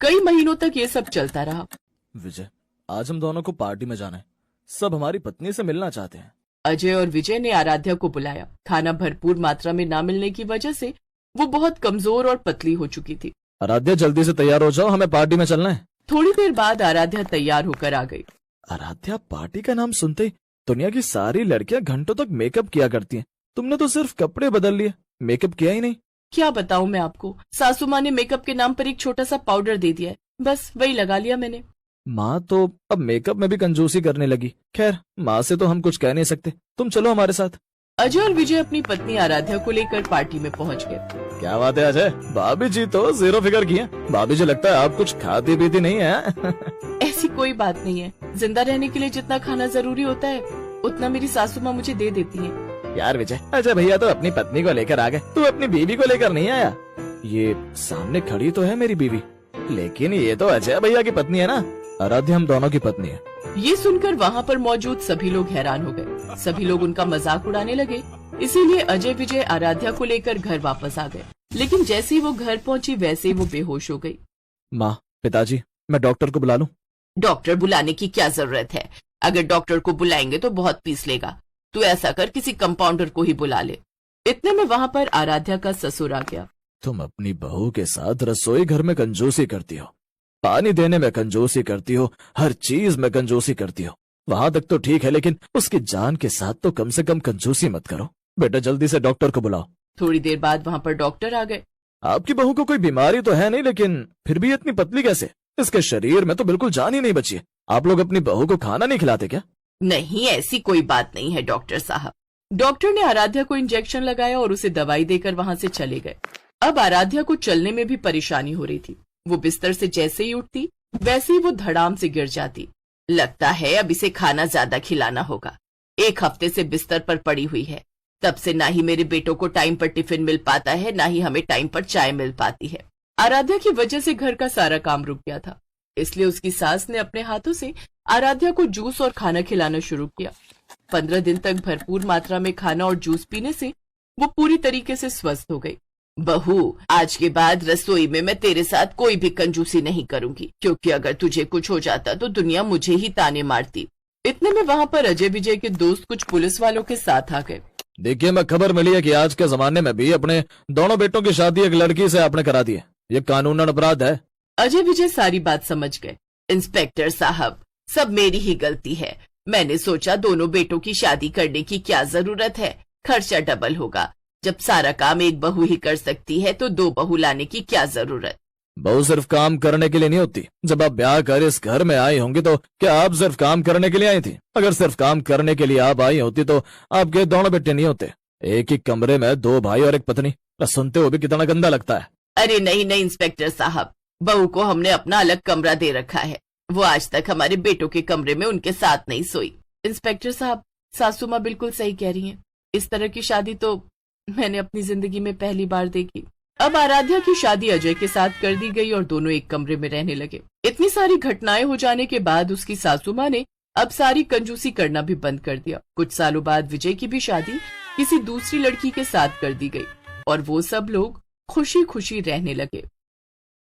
कई महीनों तक ये सब चलता रहा। विजय, आज हम दोनों को पार्टी में जाना है। सब हमारी पत्नी से मिलना चाहते हैं। अजय और विजय ने आराध्या को बुलाया। खाना भरपूर मात्रा में ना मिलने की वजह से वो बहुत कमजोर और पतली हो चुकी थी। आराध्या, जल्दी से तैयार हो जाओ, हमें पार्टी में चलना है। थोड़ी देर बाद आराध्या तैयार होकर आ गई। आराध्या, पार्टी का नाम सुनते ही दुनिया की सारी लड़कियां घंटों तक मेकअप किया करती हैं। तुमने तो सिर्फ कपड़े बदल लिए, मेकअप किया ही नहीं। क्या बताऊं मैं आपको, सासू माँ ने मेकअप के नाम पर एक छोटा सा पाउडर दे दिया है, बस वही लगा लिया मैंने। माँ तो अब मेकअप में भी कंजूसी करने लगी। खैर, माँ से तो हम कुछ कह नहीं सकते। तुम चलो हमारे साथ। अजय और विजय अपनी पत्नी आराध्या को लेकर पार्टी में पहुंच गए। क्या बात है अजय, भाभी जी तो 0 फिगर की हैं। भाभी जी, लगता है आप कुछ खाती पीती नहीं है। ऐसी कोई बात नहीं है, जिंदा रहने के लिए जितना खाना जरूरी होता है उतना मेरी सासू माँ मुझे दे देती है। यार विजय, अजय भैया तो अपनी पत्नी को लेकर आ गए, तू अपनी बीवी को लेकर नहीं आया। ये सामने खड़ी तो है मेरी बीवी, लेकिन ये तो अजय भैया की पत्नी है ना। आराध्या हम दोनों की पत्नी है। ये सुनकर वहाँ पर मौजूद सभी लोग हैरान हो गए। सभी लोग उनका मजाक उड़ाने लगे। इसीलिए अजय विजय आराध्या को लेकर घर वापस आ गए। लेकिन जैसे ही वो घर पहुंची वैसे ही वो बेहोश हो गई। माँ, पिताजी, मैं डॉक्टर को बुला लूं? डॉक्टर बुलाने की क्या जरूरत है? अगर डॉक्टर को बुलाएंगे तो बहुत फीस लेगा। तू ऐसा कर, किसी कंपाउंडर को ही बुला ले। इतने में वहाँ पर आराध्या का ससुर आ गया। तुम अपनी बहू के साथ रसोई घर में कंजूसी करती हो, पानी देने में कंजूसी करती हो, हर चीज में कंजूसी करती हो। वहाँ तक तो ठीक है, लेकिन उसकी जान के साथ तो कम से कम कंजूसी मत करो। बेटा, जल्दी से डॉक्टर को बुलाओ। थोड़ी देर बाद वहाँ पर डॉक्टर आ गए। आपकी बहू को कोई बीमारी तो है नहीं, लेकिन फिर भी इतनी पतली कैसे? इसके शरीर में तो बिल्कुल जान ही नहीं बची है। आप लोग अपनी बहू को खाना नहीं खिलाते क्या? नहीं, ऐसी कोई बात नहीं है डॉक्टर साहब। डॉक्टर ने आराध्या को इंजेक्शन लगाया और उसे दवाई देकर वहाँ से चले गए। अब आराध्या को चलने में भी परेशानी हो रही थी। वो बिस्तर से जैसे ही उठती वैसे ही वो धड़ाम से गिर जाती। लगता है अब इसे खाना ज्यादा खिलाना होगा। 1 हफ्ते से बिस्तर पर पड़ी हुई है। तब से ना ही मेरे बेटों को टाइम पर टिफिन मिल पाता है, ना ही हमें टाइम पर चाय मिल पाती है। आराध्या की वजह से घर का सारा काम रुक गया था। इसलिए उसकी सास ने अपने हाथों से आराध्या को जूस और खाना खिलाना शुरू किया। 15 दिन तक भरपूर मात्रा में खाना और जूस पीने से वो पूरी तरीके से स्वस्थ हो गई। बहू, आज के बाद रसोई में मैं तेरे साथ कोई भी कंजूसी नहीं करूंगी, क्योंकि अगर तुझे कुछ हो जाता तो दुनिया मुझे ही ताने मारती। इतने में वहाँ पर अजय विजय के दोस्त कुछ पुलिस वालों के साथ आ गए। देखिए, मैं खबर मिली है कि आज के जमाने में भी अपने दोनों बेटों की शादी एक लड़की से आपने करा दी है। ये कानूनन अपराध है। अजय विजय सारी बात समझ गए। इंस्पेक्टर साहब, सब मेरी ही गलती है। मैंने सोचा दोनों बेटों की शादी करने की क्या जरूरत है, खर्चा डबल होगा। जब सारा काम एक बहू ही कर सकती है तो 2 बहू लाने की क्या जरूरत? बहू सिर्फ काम करने के लिए नहीं होती। जब आप ब्याह कर इस घर में आई होंगी तो क्या आप सिर्फ काम करने के लिए आई थी? अगर सिर्फ काम करने के लिए आप आई होती तो आपके दोनों बेटे नहीं होते। एक ही कमरे में 2 भाई और एक पत्नी, सुनते हुए भी कितना गंदा लगता है। अरे नहीं नहीं इंस्पेक्टर साहब, बहू को हमने अपना अलग कमरा दे रखा है। वो आज तक हमारे बेटों के कमरे में उनके साथ नहीं सोई। इंस्पेक्टर साहब, सासू माँ बिल्कुल सही कह रही हैं। इस तरह की शादी तो मैंने अपनी जिंदगी में पहली बार देखी। अब आराध्या की शादी अजय के साथ कर दी गई और दोनों एक कमरे में रहने लगे। इतनी सारी घटनाएं हो जाने के बाद उसकी सासू माँ ने अब सारी कंजूसी करना भी बंद कर दिया। कुछ सालों बाद विजय की भी शादी किसी दूसरी लड़की के साथ कर दी गई और वो सब लोग खुशी खुशी रहने लगे।